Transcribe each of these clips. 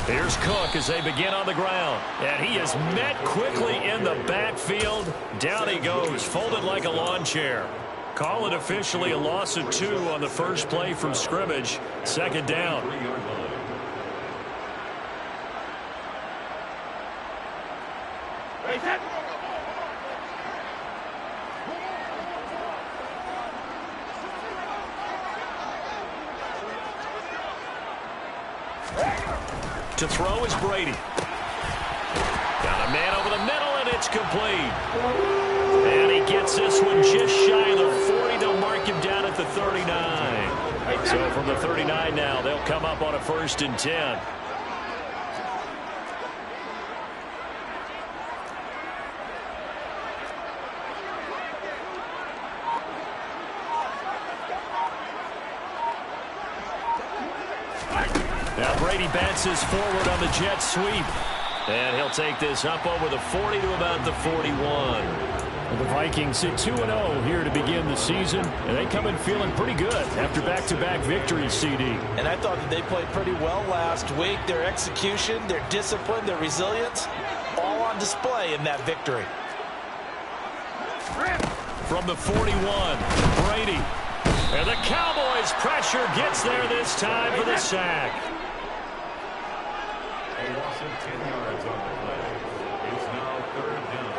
Here's Cook as they begin on the ground. And he is met quickly in the backfield. Down he goes, folded like a lawn chair. Call it officially a loss of 2 on the first play from scrimmage. Second down. To throw is Brady. Got a man over the middle, and it's complete. And he gets this one just shy of the 40. They'll mark him down at the 39. So from the 39 now, they'll come up on a 1st and 10. Now Brady bounces forward on the jet sweep. And he'll take this up over the 40 to about the 41. Well, the Vikings sit 2-0 here to begin the season, and they come in feeling pretty good after back-to-back victories, CD. And I thought that they played pretty well last week. Their execution, their discipline, their resilience, all on display in that victory. From the 41, Brady. And the Cowboys' pressure gets there this time for the sack. A loss of 10 yards on the play. It's now 3rd down.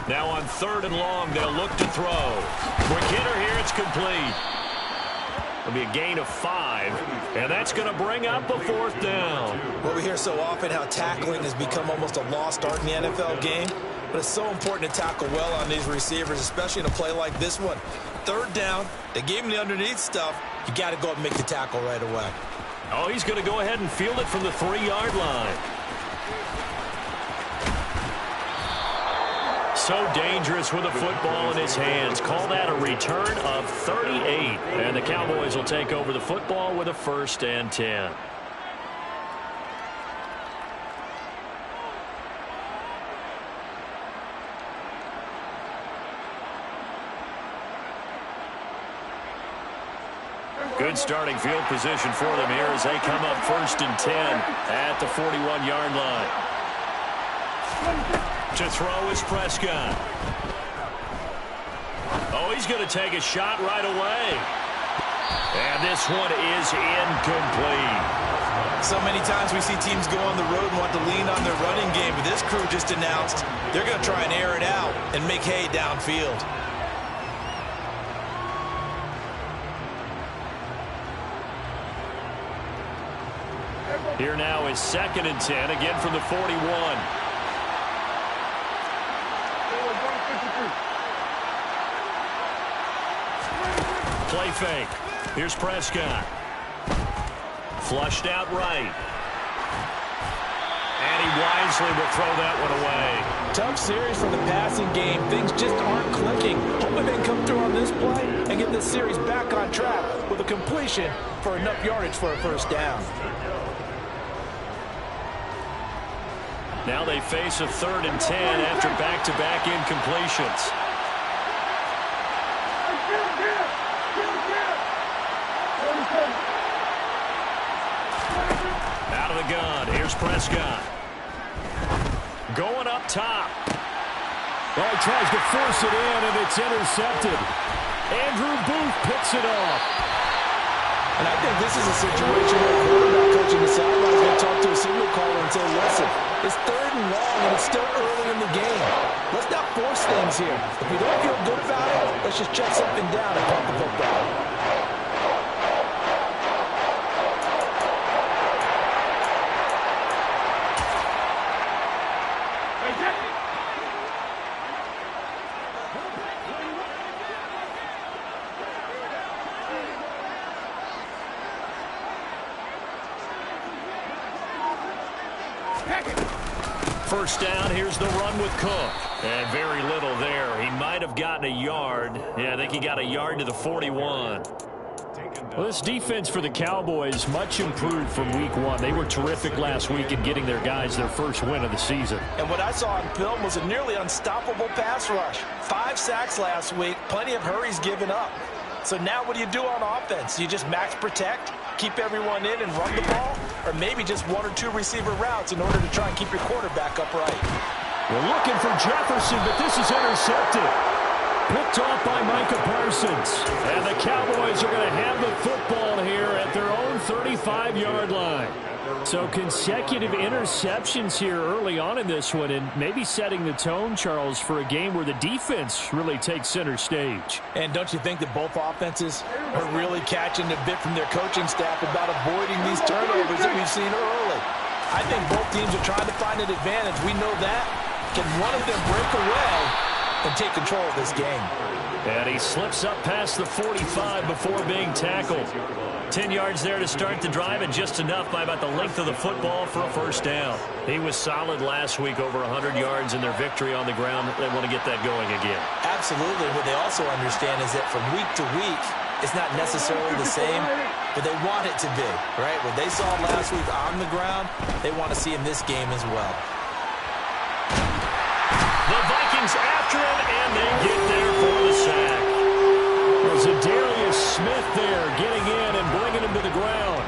Now on 3rd and long, they'll look to throw. Quick hitter here, it's complete. It'll be a gain of 5, and that's going to bring up a 4th down. Well, we hear so often how tackling has become almost a lost art in the NFL game, but it's so important to tackle well on these receivers, especially in a play like this one. 3rd down, they gave him the underneath stuff. You got to go up and make the tackle right away. Oh, he's going to go ahead and field it from the 3-yard line. So dangerous with a football in his hands. Call that a return of 38. And the Cowboys will take over the football with a 1st and 10. Good starting field position for them here as they come up 1st and 10 at the 41-yard line. To throw is Prescott. Oh, he's going to take a shot right away. And this one is incomplete. So many times we see teams go on the road and want to lean on their running game, but this crew just announced they're going to try and air it out and make hay downfield. Here now is 2nd and 10, again from the 41. Play fake. Here's Prescott. Flushed out right. And he wisely will throw that one away. Tough series for the passing game. Things just aren't clicking. Hoping they can come through on this play and get this series back on track with a completion for enough yardage for a 1st down. Now they face a 3rd and 10 after back-to-back incompletions. Out of the gun, here's Prescott. Going up top. Well, he tries to force it in, and it's intercepted. Andrew Booth picks it off. And I think this is a situation where a quarterback coach in the sideline is going to talk to a signal caller and say, listen, it's 3rd and long, and it's still early in the game. Let's not force things here. If we don't feel good about it, let's just check something down and punt the football. First down, here's the run with Cook. And very little there. He might have gotten a yard. Yeah, I think he got a yard to the 41. Well, this defense for the Cowboys much improved from week one. They were terrific last week in getting their guys their first win of the season. And what I saw on film was a nearly unstoppable pass rush. 5 sacks last week, plenty of hurries given up. So now what do you do on offense? You just max protect, keep everyone in and run the ball, or maybe just 1 or 2 receiver routes in order to try and keep your quarterback upright. We're looking for Jefferson, but this is intercepted. Picked off by Micah Parsons. And the Cowboys are going to have the football here at their own 35-yard line. So consecutive interceptions here early on in this one, and maybe setting the tone, Charles, for a game where the defense really takes center stage. And don't you think that both offenses are really catching a bit from their coaching staff about avoiding these turnovers that we've seen early? I think both teams are trying to find an advantage. We know that. Can one of them break away and take control of this game? And he slips up past the 45 before being tackled. 10 yards there to start the drive, and just enough by about the length of the football for a first down. He was solid last week, over 100 yards in their victory on the ground. They want to get that going again. Absolutely. What they also understand is that from week to week, it's not necessarily the same, but they want it to be, right? What they saw last week on the ground, they want to see in this game as well. The Vikings after him, and they get there for the sack. There's a Darius Smith there getting in and bringing him to the ground.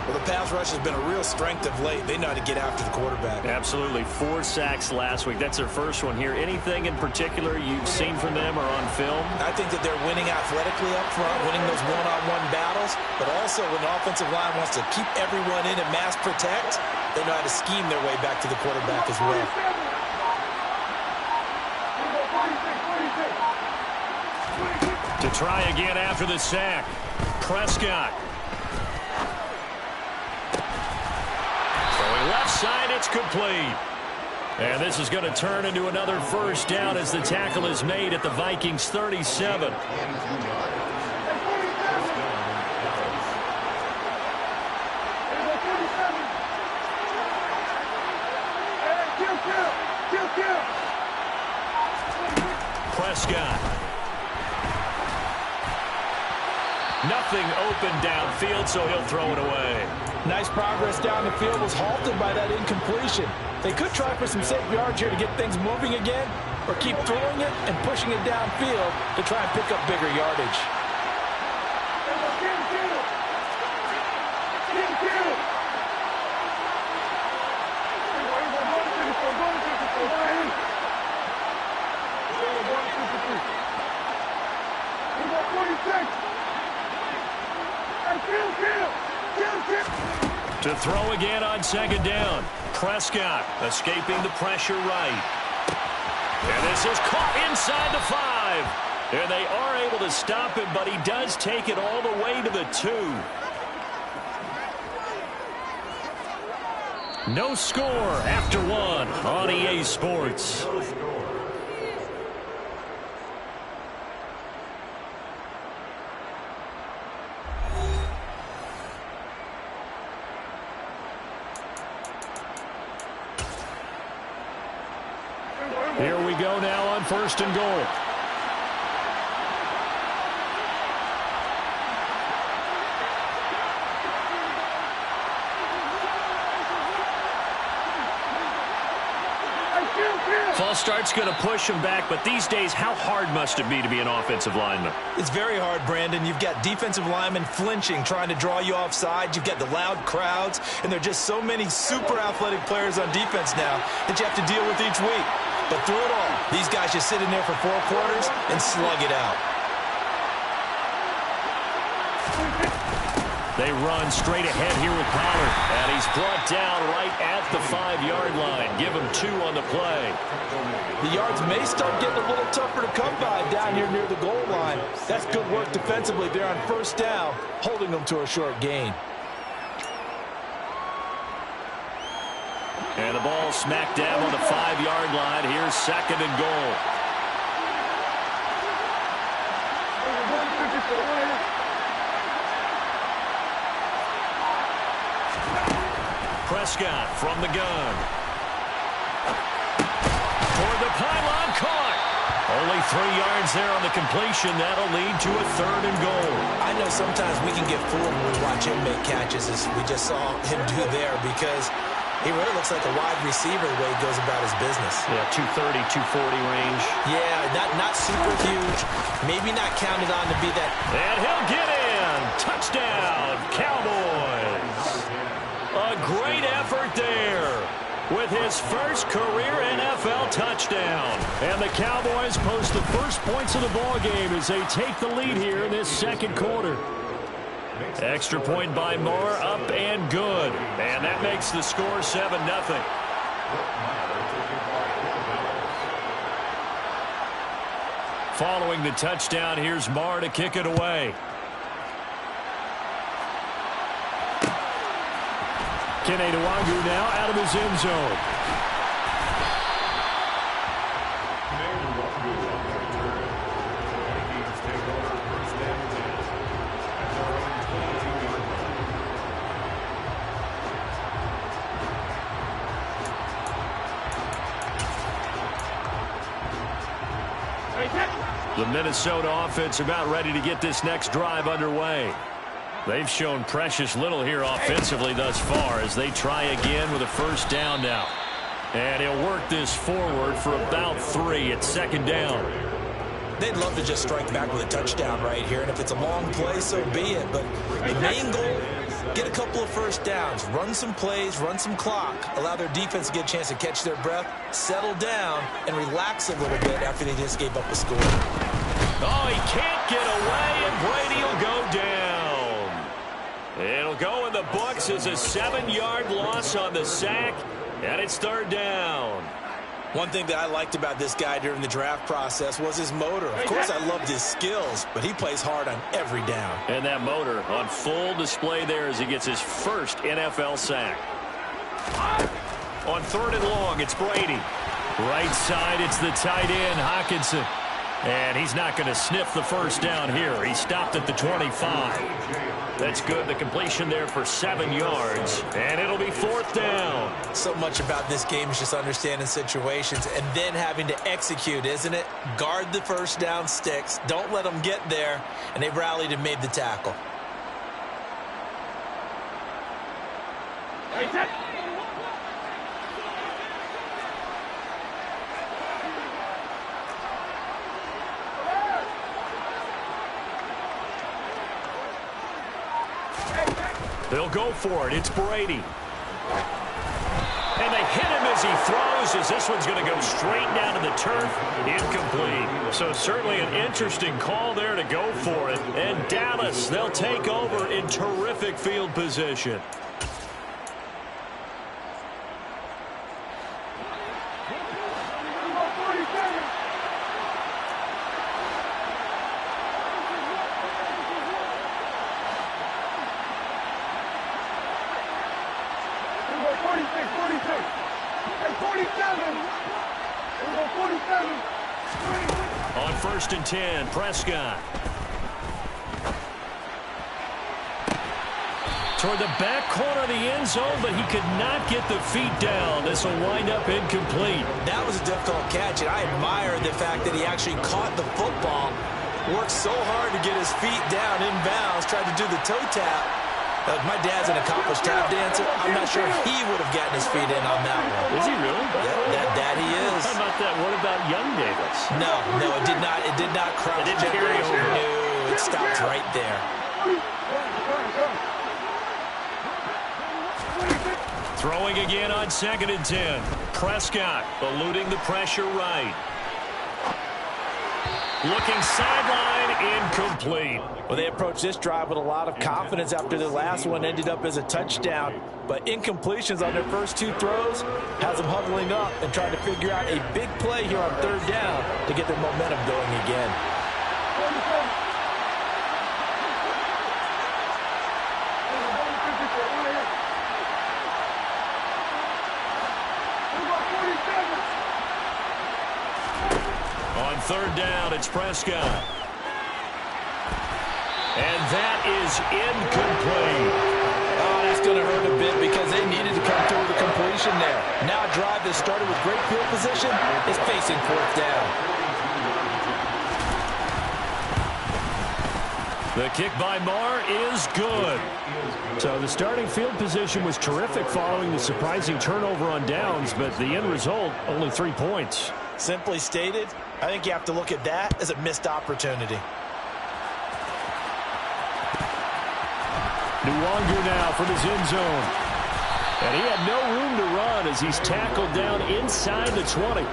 Well, the pass rush has been a real strength of late. They know how to get after the quarterback. Absolutely. 4 sacks last week. That's their first one here. Anything in particular you've seen from them or on film? I think that they're winning athletically up front, winning those one-on-one battles, but also when the offensive line wants to keep everyone in and mass protect, they know how to scheme their way back to the quarterback as well. To try again after the sack. Prescott. Throwing left side, it's complete. And this is going to turn into another first down as the tackle is made at the Vikings 37. Prescott. Nothing open downfield, so he'll throw it away. Nice progress down the field, was halted by that incompletion. They could try for some safe yards here to get things moving again, or keep throwing it and pushing it downfield to try and pick up bigger yardage. To throw again on second down. Prescott escaping the pressure right. And this is caught inside the 5. And they are able to stop him, but he does take it all the way to the 2. No score after 1 on EA Sports. Here we go now on 1st and goal. False start's going to push him back, but these days, how hard must it be to be an offensive lineman? It's very hard, Brandon. You've got defensive linemen flinching, trying to draw you offside. You've got the loud crowds, and there are just so many super athletic players on defense now that you have to deal with each week. But through it all, these guys just sit in there for 4 quarters and slug it out. They run straight ahead here with Pollard. And he's brought down right at the 5-yard line. Give him 2 on the play. The yards may start getting a little tougher to come by down here near the goal line. That's good work defensively there on 1st down, holding them to a short gain. And the ball smack dab on the 5-yard line. Here's 2nd and goal. Prescott from the gun. Toward the pylon, caught. Only 3 yards there on the completion. That'll lead to a 3rd and goal. I know sometimes we can get fooled when we watch him make catches, as we just saw him do there, because he really looks like a wide receiver the way he goes about his business. Yeah, 230, 240 range. Yeah, not super huge. Maybe not counted on to be that. And he'll get in. Touchdown, Cowboys. A great effort there with his first career NFL touchdown. And the Cowboys post the first points of the ball game as they take the lead here in this second quarter. Extra point by Moore, up and good. And that makes the score 7-0. Following the touchdown, here's Moore to kick it away. Kene Nwangwu now out of his end zone. The Minnesota offense about ready to get this next drive underway. They've shown precious little here offensively thus far as they try again with a first down now. And he'll work this forward for about 3 at 2nd down. They'd love to just strike back with a touchdown right here, and if it's a long play, so be it. But the main goal, get a couple of first downs, run some plays, run some clock, allow their defense to get a chance to catch their breath, settle down, and relax a little bit after they just gave up a score. Oh, he can't get away, and Brady will go down. It'll go in the books as a 7-yard loss on the sack, and it's 3rd down. One thing that I liked about this guy during the draft process was his motor. Of course, I loved his skills, but he plays hard on every down. And that motor on full display there as he gets his first NFL sack. On 3rd and long, it's Brady. Right side, it's the tight end, Hockenson. And he's not going to sniff the first down here. He stopped at the 25. That's good. The completion there for 7 yards. And it'll be 4th down. So much about this game is just understanding situations and then having to execute, isn't it? Guard the first down sticks. Don't let them get there. And they rallied and made the tackle. They'll go for it. It's Brady. And they hit him as he throws, as this one's going to go straight down to the turf. Incomplete. So certainly an interesting call there to go for it. And Dallas, they'll take over in terrific field position. On 1st and 10, Prescott. Toward the back corner of the end zone, but he could not get the feet down. This will wind up incomplete. That was a difficult catch, and I admire the fact that he actually caught the football, worked so hard to get his feet down inbounds, tried to do the toe tap. My dad's an accomplished tap dancer. I'm not sure he would have gotten his feet in on that one. Is he really? Yeah, that he is. How about that? What about Young Davis? No, it did not. It did not cross. It didn't carry over. No, it stopped right there. Throwing again on 2nd and 10. Prescott eluding the pressure right. Looking sideline, incomplete. Well, they approached this drive with a lot of confidence after their last one ended up as a touchdown. But incompletions on their first 2 throws has them huddling up and trying to figure out a big play here on 3rd down to get their momentum going again. On 3rd down, it's Prescott. And that is incomplete. Oh, that's going to hurt a bit because they needed to come through with a completion there. Now a drive that started with great field position is facing 4th down. The kick by Marr is good. So the starting field position was terrific following the surprising turnover on downs, but the end result, only 3 points. Simply stated, I think you have to look at that as a missed opportunity. Nwangu now from his end zone. And he had no room to run as he's tackled down inside the 20.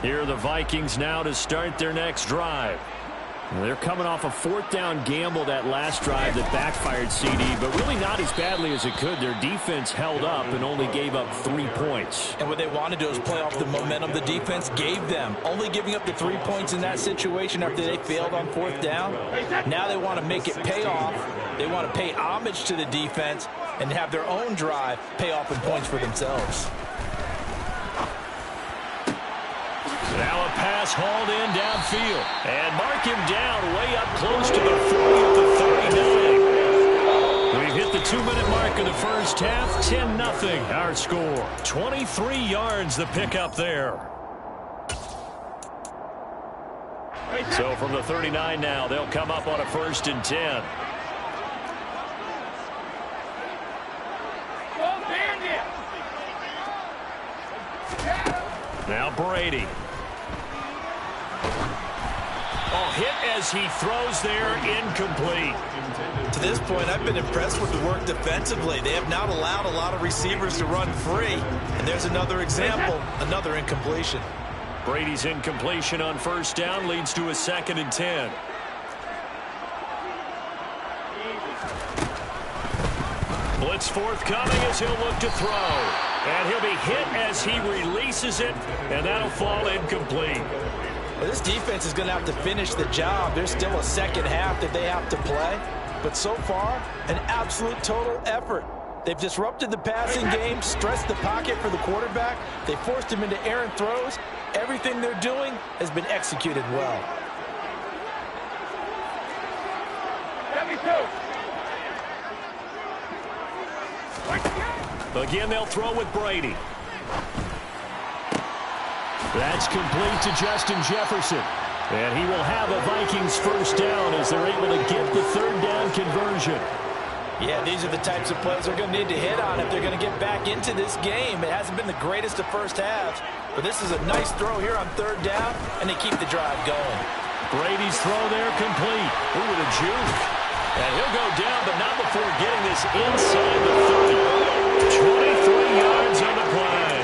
Here are the Vikings now to start their next drive. They're coming off a 4th down gamble that last drive that backfired, CD, but really not as badly as it could. Their defense held up and only gave up 3 points. And what they want to do is play off the momentum the defense gave them. Only giving up the 3 points in that situation after they failed on 4th down. Now they want to make it pay off. They want to pay homage to the defense and have their own drive pay off in points for themselves. Now a pass hauled in downfield. And mark him down way up close to the 40 at the 39. We've hit the 2-minute mark of the first half. 10-0 our score. 23 yards the pickup there. So from the 39 now, they'll come up on a 1st and 10. Now Brady. Oh, hit as he throws there, incomplete. To this point, I've been impressed with the work defensively. They have not allowed a lot of receivers to run free. And there's another example, another incompletion. Brady's incompletion on 1st down leads to a 2nd and 10. Blitz forthcoming as he'll look to throw. And he'll be hit as he releases it, and that'll fall incomplete. Well, this defense is going to have to finish the job. There's still a second half that they have to play. But so far, an absolute total effort. They've disrupted the passing game, stressed the pocket for the quarterback. They forced him into errant throws. Everything they're doing has been executed well. Again, they'll throw with Brady. That's complete to Justin Jefferson. And he will have a Vikings 1st down as they're able to get the 3rd down conversion. Yeah, these are the types of plays they're going to need to hit on if they're going to get back into this game. It hasn't been the greatest of first halves, but this is a nice throw here on 3rd down, and they keep the drive going. Brady's throw there complete. Ooh, with a juke. And he'll go down, but not before getting this inside the 30. 23 yards on the play.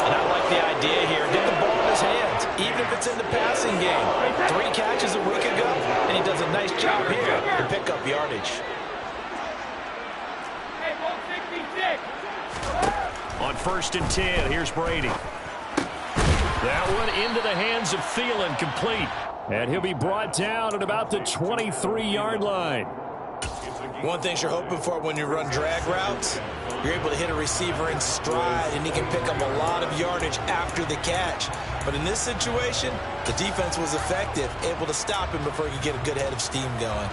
And I like the idea here. Get the ball in his hands, even if it's in the passing game. 3 catches a week ago, and he does a nice job here to pick up yardage. On 1st and 10, here's Brady. That one into the hands of Thielen, complete. And he'll be brought down at about the 23-yard line. One thing you're hoping for when you run drag routes, you're able to hit a receiver in stride, and he can pick up a lot of yardage after the catch. But in this situation, the defense was effective, able to stop him before he could get a good head of steam going.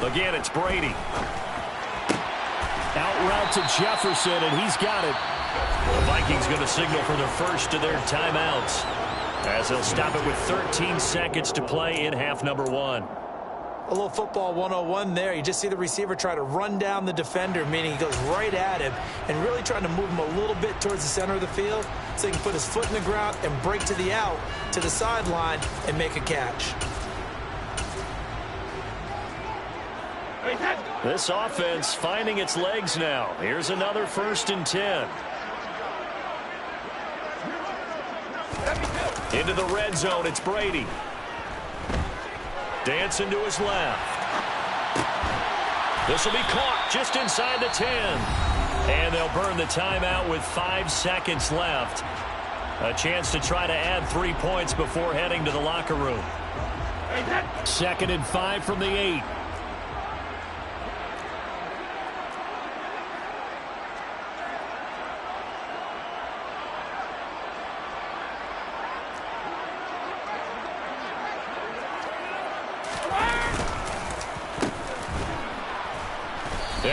Again, it's Brady. Out route to Jefferson, and he's got it. The Vikings going to signal for the first of their timeouts as they'll stop it with 13 seconds to play in half number 1. A little football 101 there. You just see the receiver try to run down the defender, meaning he goes right at him and really trying to move him a little bit towards the center of the field so he can put his foot in the ground and break to the out, to the sideline, and make a catch. This offense finding its legs now. Here's another 1st and 10. Into the red zone, it's Brady. Dancing to his left. This will be caught just inside the 10. And they'll burn the timeout with 5 seconds left. A chance to try to add 3 points before heading to the locker room. 2nd and 5 from the 8.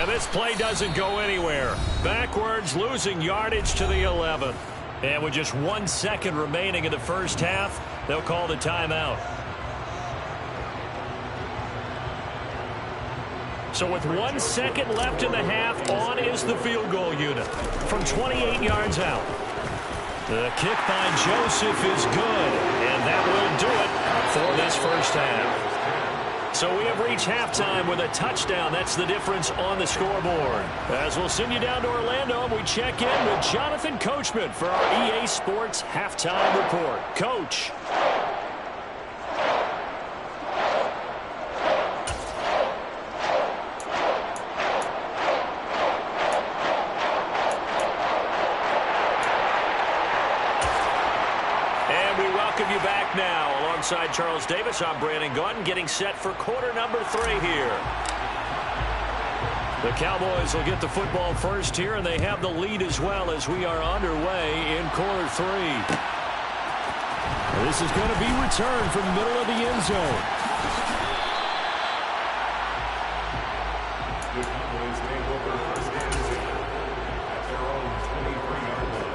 And this play doesn't go anywhere. Backwards, losing yardage to the 11. And with just 1 second remaining in the first half, they'll call the timeout. So with 1 second left in the half, on is the field goal unit from 28 yards out. The kick by Joseph is good, and that will do it for this first half. So we have reached halftime with a touchdown. That's the difference on the scoreboard. As we'll send you down to Orlando, we check in with Jonathan Coachman for our EA Sports Halftime Report. Coach. You back now alongside Charles Davis. I'm Brandon Gaudin, getting set for quarter number 3 here. The Cowboys will get the football first here, and they have the lead as well as we are underway in quarter 3. This is going to be returned from the middle of the end zone. The Cowboys take over first and 10 at their own 23-yard line.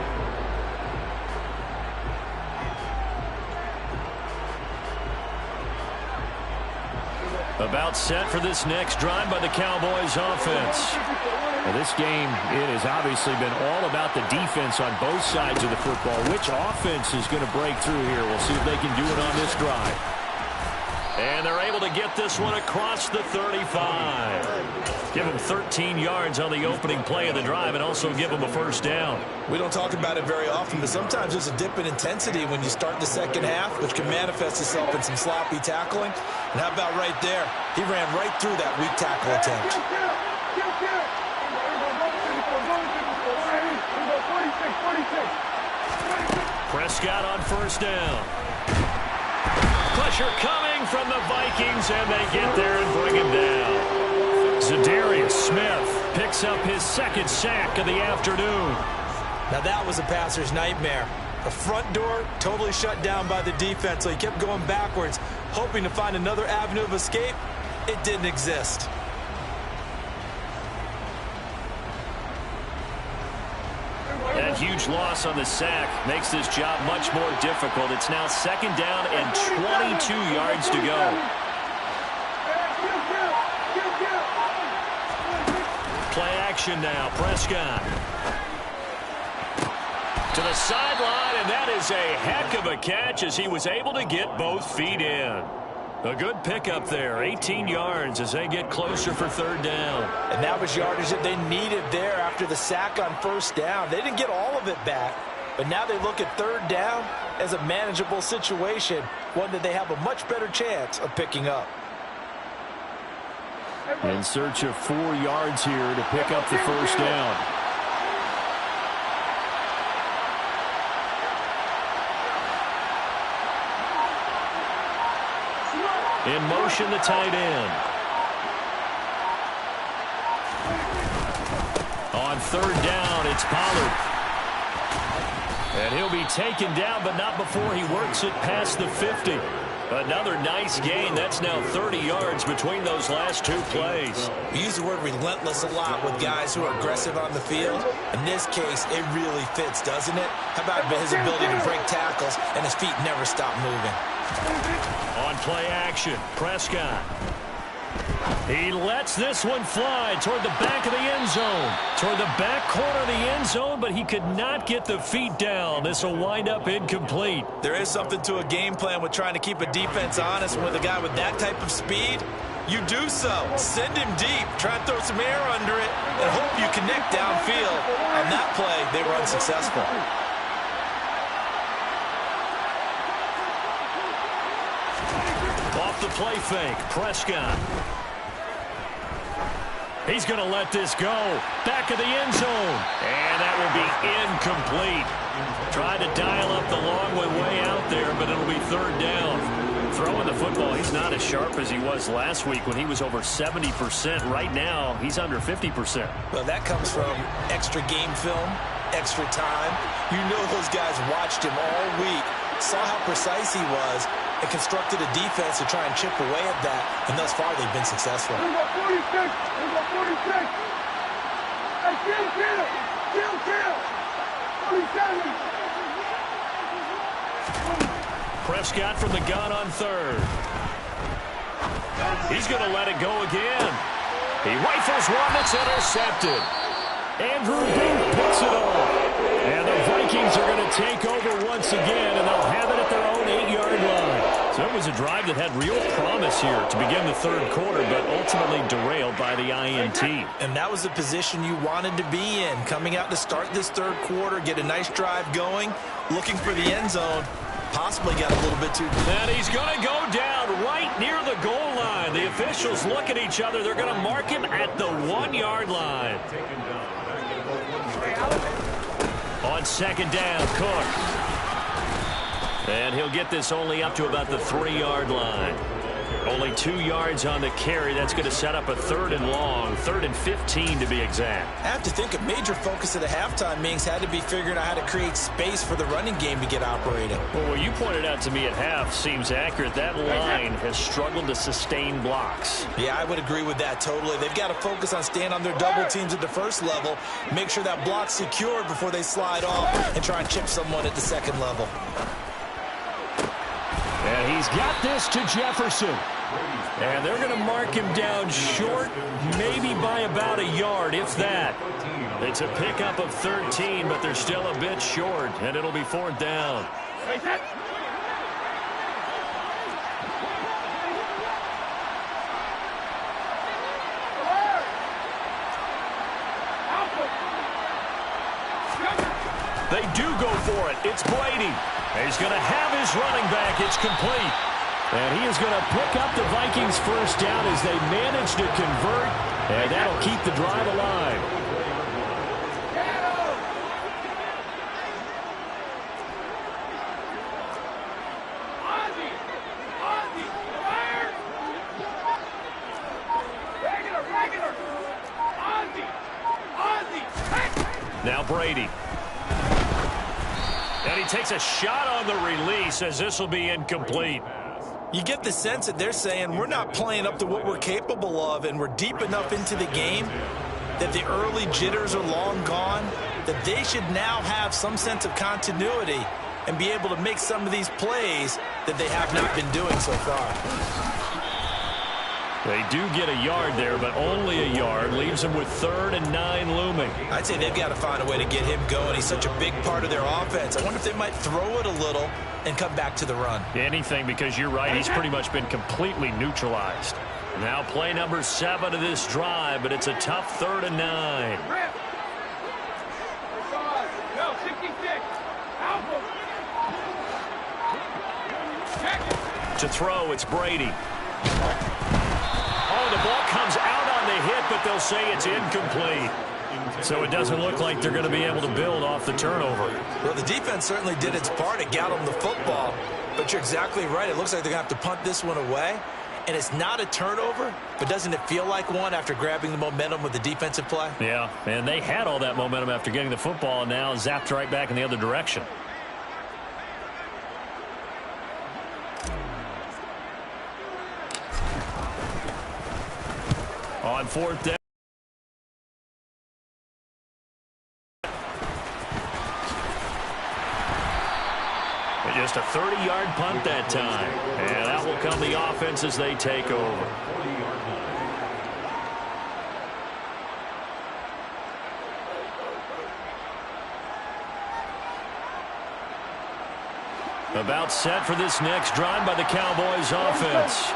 About set for this next drive by the Cowboys offense. Well, this game, it has obviously been all about the defense on both sides of the football. Which offense is going to break through here? We'll see if they can do it on this drive. And they're able to get this one across the 35. Give them 13 yards on the opening play of the drive and also give them a first down. We don't talk about it very often, but sometimes there's a dip in intensity when you start the second half, which can manifest itself in some sloppy tackling. And how about right there? He ran right through that weak tackle attempt. Prescott on first down. Pressure coming from the Vikings, and they get there and bring him down. Zadarius Smith picks up his second sack of the afternoon. Now that was a passer's nightmare. The front door totally shut down by the defense, so he kept going backwards, hoping to find another avenue of escape. It didn't exist. That huge loss on the sack makes this job much more difficult. It's now second down and 22 yards to go. Play action now. Prescott to the sideline, and that is a heck of a catch as he was able to get both feet in. A good pickup there, 18 yards as they get closer for third down. And that was yardage that they needed there after the sack on first down. They didn't get all of it back, but now they look at third down as a manageable situation, one that they have a much better chance of picking up. In search of 4 yards here to pick up the first down. In motion, the tight end. On third down, it's Pollard. And he'll be taken down, but not before he works it past the 50. Another nice gain. That's now 30 yards between those last 2 plays. We use the word relentless a lot with guys who are aggressive on the field. In this case, it really fits, doesn't it? How about his ability to break tackles and his feet never stop moving? On play action, Prescott. He lets this one fly toward the back of the end zone. Toward the back corner of the end zone, but he could not get the feet down. This will wind up incomplete. There is something to a game plan with trying to keep a defense honest. With a guy with that type of speed, you do so. Send him deep. Try and throw some air under it and hope you connect downfield. On that play, they were unsuccessful. Off the play fake, Prescott. He's going to let this go. Back of the end zone. And that will be incomplete. Tried to dial up the long way out there, but it'll be third down. Throwing the football, he's not as sharp as he was last week when he was over 70%. Right now, he's under 50%. Well, that comes from extra game film, extra time. You know those guys watched him all week, saw how precise he was, and constructed a defense to try and chip away at that. And thus far, they've been successful. Prescott from the gun on third. He's going to let it go again. He rifles one that's intercepted. Andrew Booth picks it off. And the Vikings are going to take over once again, and they'll have it at their own 8-yard line. So it was a drive that had real promise here to begin the third quarter, but ultimately derailed by the INT. And that was the position you wanted to be in, coming out to start this third quarter, get a nice drive going, looking for the end zone. Possibly got a little bit too... And he's going to go down right near the goal line. The officials look at each other. They're going to mark him at the 1-yard line. On second down, Cook. And he'll get this only up to about the 3-yard line. Only 2 yards on the carry. That's going to set up a 3rd and long, 3rd and 15 to be exact. I have to think a major focus of the halftime meetings had to be figuring out how to create space for the running game to get operating. Well, what you pointed out to me at half seems accurate. That line has struggled to sustain blocks. Yeah, I would agree with that totally. They've got to focus on staying on their double teams at the first level, make sure that block's secured before they slide off and try and chip someone at the second level. And he's got this to Jefferson. And they're going to mark him down short, maybe by about a yard, if that. It's a pickup of 13, but they're still a bit short, and it'll be 4th down. They do go for it. It's Brady. He's going to have his running back. It's complete. And he is going to pick up the Vikings first down as they manage to convert. And that'll keep the drive alive. Now Brady. And he takes a shot on the release as this will be incomplete. You get the sense that they're saying we're not playing up to what we're capable of, and we're deep enough into the game that the early jitters are long gone, that they should now have some sense of continuity and be able to make some of these plays that they have not been doing so far. They do get a yard there, but only a yard. Leaves them with 3rd and 9 looming. I'd say they've got to find a way to get him going. He's such a big part of their offense. I wonder if they might throw it a little and come back to the run. Anything, because you're right. He's pretty much been completely neutralized. Now play number 7 of this drive, but it's a tough 3rd and 9. To throw, it's Brady. Oh, the ball comes out on the hit, but they'll say it's incomplete. So it doesn't look like they're going to be able to build off the turnover. Well, the defense certainly did its part. It got them the football. But you're exactly right. It looks like they're going to have to punt this one away. And it's not a turnover, but doesn't it feel like one after grabbing the momentum with the defensive play? Yeah, and they had all that momentum after getting the football, and now zapped right back in the other direction. On 4th down. Just a 30-yard punt that time. And that will come the offense as they take over. About set for this next drive by the Cowboys offense.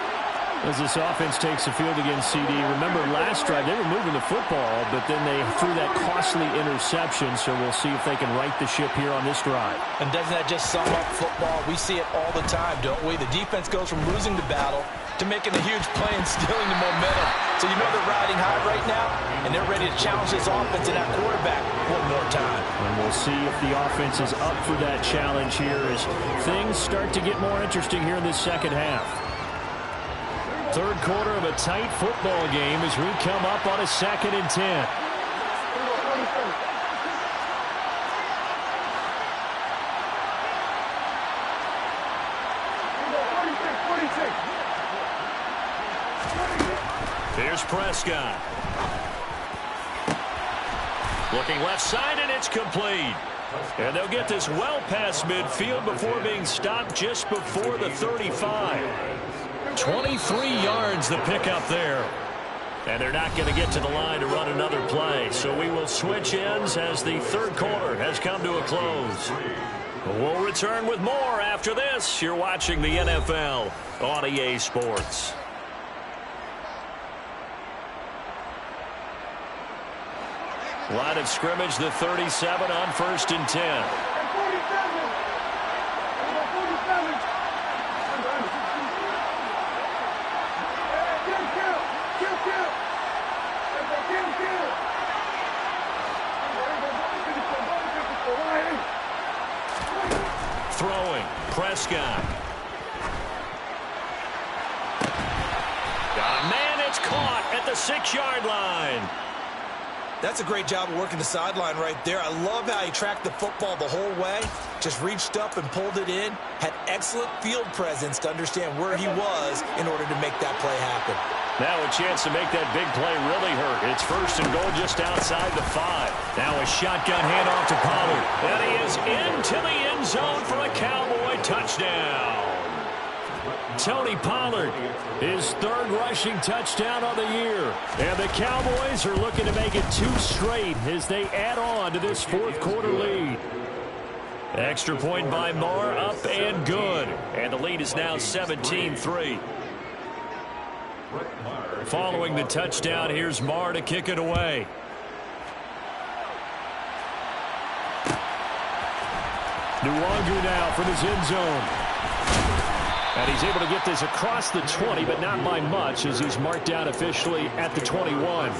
As this offense takes the field against CD, remember last drive they were moving the football, but then they threw that costly interception, so we'll see if they can right the ship here on this drive. And doesn't that just sum up football? We see it all the time, don't we? The defense goes from losing the battle to making a huge play and stealing the momentum. So you know they're riding high right now, and they're ready to challenge this offense and that quarterback one more time. And we'll see if the offense is up for that challenge here as things start to get more interesting here in this second half. Third quarter of a tight football game as we come up on a 2nd and 10. Here's Prescott. Looking left side, and it's complete. And they'll get this well past midfield before being stopped just before the 35. 23 yards the pickup there. And they're not going to get to the line to run another play. So we will switch ends as the third quarter has come to a close. We'll return with more after this. You're watching the NFL on EA Sports. Line of scrimmage, the 37 on 1st and 10. Throwing, Prescott. Got a man, it's caught at the 6-yard line. That's a great job of working the sideline right there. I love how he tracked the football the whole way. Just reached up and pulled it in. Had excellent field presence to understand where he was in order to make that play happen. Now a chance to make that big play really hurt. It's 1st and goal just outside the 5. Now a shotgun handoff to Pollard. And he is into the end zone for a Cowboy touchdown. Tony Pollard, his 3rd rushing touchdown on the year. And the Cowboys are looking to make it 2 straight as they add on to this 4th quarter lead. Extra point by Marr, up and good. And the lead is now 17-3. Following the touchdown, here's Marr to kick it away. Nwangu now from his end zone. And he's able to get this across the 20, but not by much, as he's marked down officially at the 21.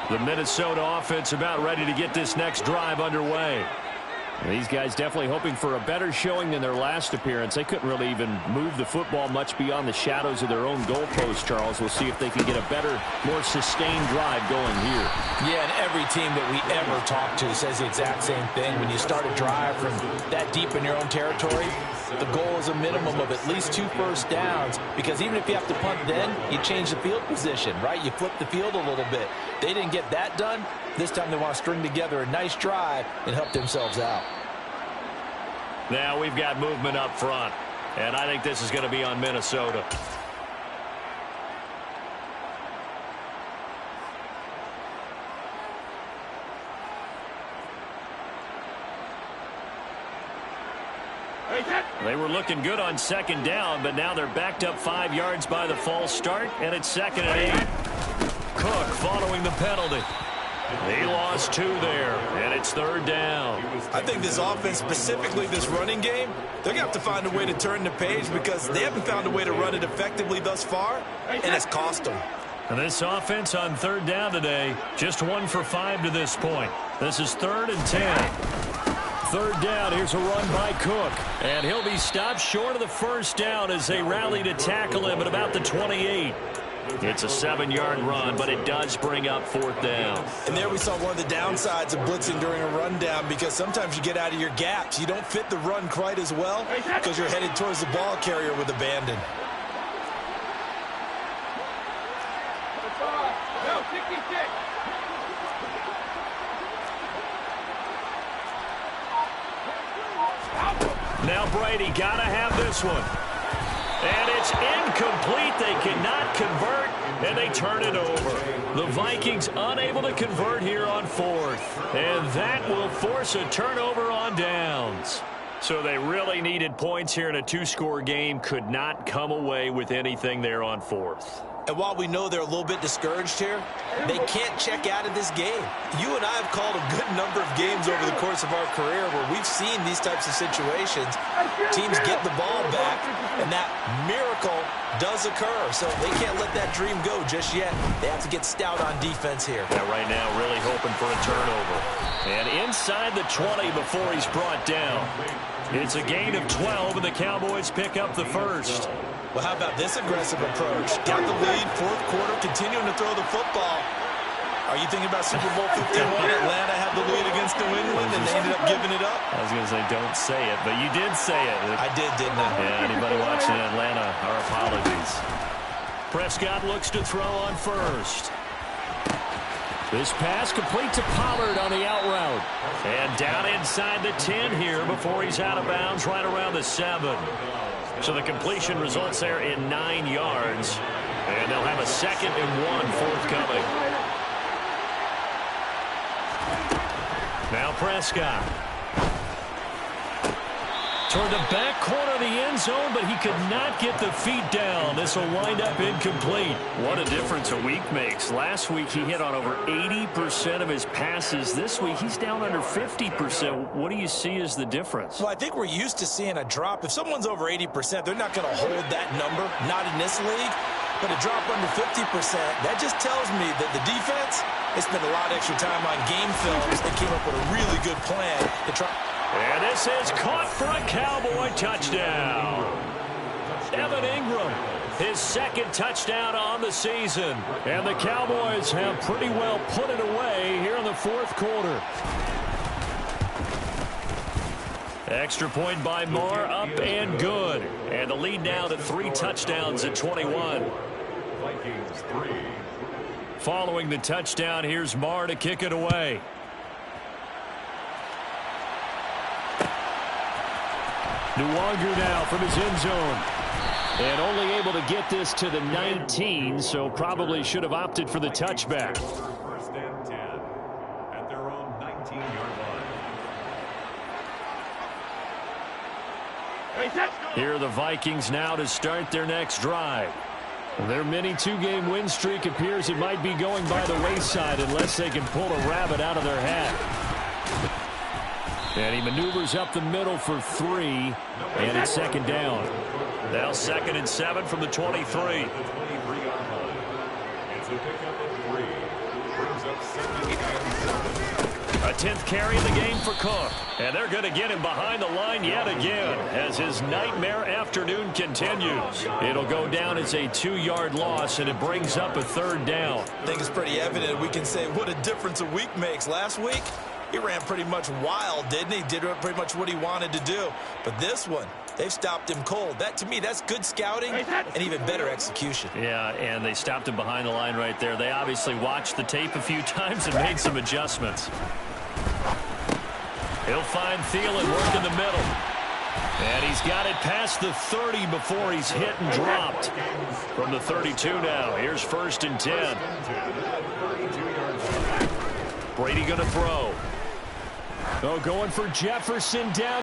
The Minnesota offense about ready to get this next drive underway. These guys definitely hoping for a better showing than their last appearance. They couldn't really even move the football much beyond the shadows of their own goalpost, Charles. We'll see if they can get a better, more sustained drive going here. Yeah, and every team that we ever talk to says the exact same thing. When you start a drive from that deep in your own territory, the goal is a minimum of at least 2 first downs, because even if you have to punt then, you change the field position, right? You flip the field a little bit. They didn't get that done. This time they want to string together a nice drive and help themselves out. Now we've got movement up front, and I think this is going to be on Minnesota. They were looking good on 2nd down, but now they're backed up 5 yards by the false start, and it's 2nd and 8. Cook following the penalty. He lost 2 there, and it's 3rd down. I think this offense, specifically this running game, they're going to have to find a way to turn the page, because they haven't found a way to run it effectively thus far, and it's cost them. And this offense on 3rd down today, just 1 for 5 to this point. This is 3rd and 10. 3rd down, here's a run by Cook. And he'll be stopped short of the 1st down as they rally to tackle him at about the 28. It's a 7-yard run, but it does bring up 4th down. And there we saw one of the downsides of blitzing during a rundown, because sometimes you get out of your gaps. You don't fit the run quite as well because you're headed towards the ball carrier with abandon. Now Brady got to have this one. And it's incomplete. They cannot convert, and they turn it over. The Vikings unable to convert here on 4th. And that will force a turnover on downs. So they really needed points here in a 2-score game. Could not come away with anything there on 4th. And while we know they're a little bit discouraged here, they can't check out of this game. You and I have called a good number of games over the course of our career where we've seen these types of situations. Teams get the ball back, and that miracle does occur. So they can't let that dream go just yet. They have to get stout on defense here. Yeah, right now really hoping for a turnover. And inside the 20 before he's brought down. It's a gain of 12, and the Cowboys pick up the 1st. Well, how about this aggressive approach? Got the lead, 4th quarter, continuing to throw the football. Are you thinking about Super Bowl 51? Atlanta had the lead against New England, and they ended up giving it up? I was going to say, don't say it, but you did say it. I did, didn't I? Yeah, anybody watching in Atlanta, our apologies. Prescott looks to throw on first. This pass complete to Pollard on the out route. And down inside the 10 here before he's out of bounds right around the 7. So the completion results there in 9 yards. And they'll have a 2nd and 1 forthcoming. Now Prescott. Toward the back corner of the end zone, but he could not get the feet down. This will wind up incomplete. What a difference a week makes. Last week he hit on over 80% of his passes. This week he's down under 50%. What do you see as the difference? Well, I think we're used to seeing a drop. If someone's over 80%, they're not going to hold that number. Not in this league. But a drop under 50%, that just tells me that the defense, they spent a lot of extra time on game films. They came up with a really good plan to try. And this is caught for a Cowboy touchdown. Evan Ingram, his 2nd touchdown on the season. And the Cowboys have pretty well put it away here in the 4th quarter. Extra point by Marr, up and good. And the lead now to 3 touchdowns at 21. Vikings 3. Following the touchdown, here's Marr to kick it away. Nwonger now from his end zone. And only able to get this to the 19, so probably should have opted for the touchback. 1st and 10 at their own 19-yard line. Here are the Vikings now to start their next drive. Their mini 2-game win streak appears it might be going by the wayside unless they can pull a rabbit out of their hat. And he maneuvers up the middle for 3, and it's 2nd down. Now 2nd and 7 from the 23. It's a pickup of 3. Brings up 2nd and 7. A 10th carry in the game for Cook. And they're going to get him behind the line yet again as his nightmare afternoon continues. It'll go down as a 2-yard loss, and it brings up a 3rd down. I think it's pretty evident. We can say what a difference a week makes. Last week, he ran pretty much wild, didn't he? Did pretty much what he wanted to do. But this one, they've stopped him cold. That, to me, that's good scouting and even better execution. Yeah, and they stopped him behind the line right there. They obviously watched the tape a few times and made some adjustments. He'll find Thielen work in the middle. And he's got it past the 30 before he's hit and dropped. From the 32 now, here's 1st and 10. Brady going to throw. Oh, going for Jefferson down.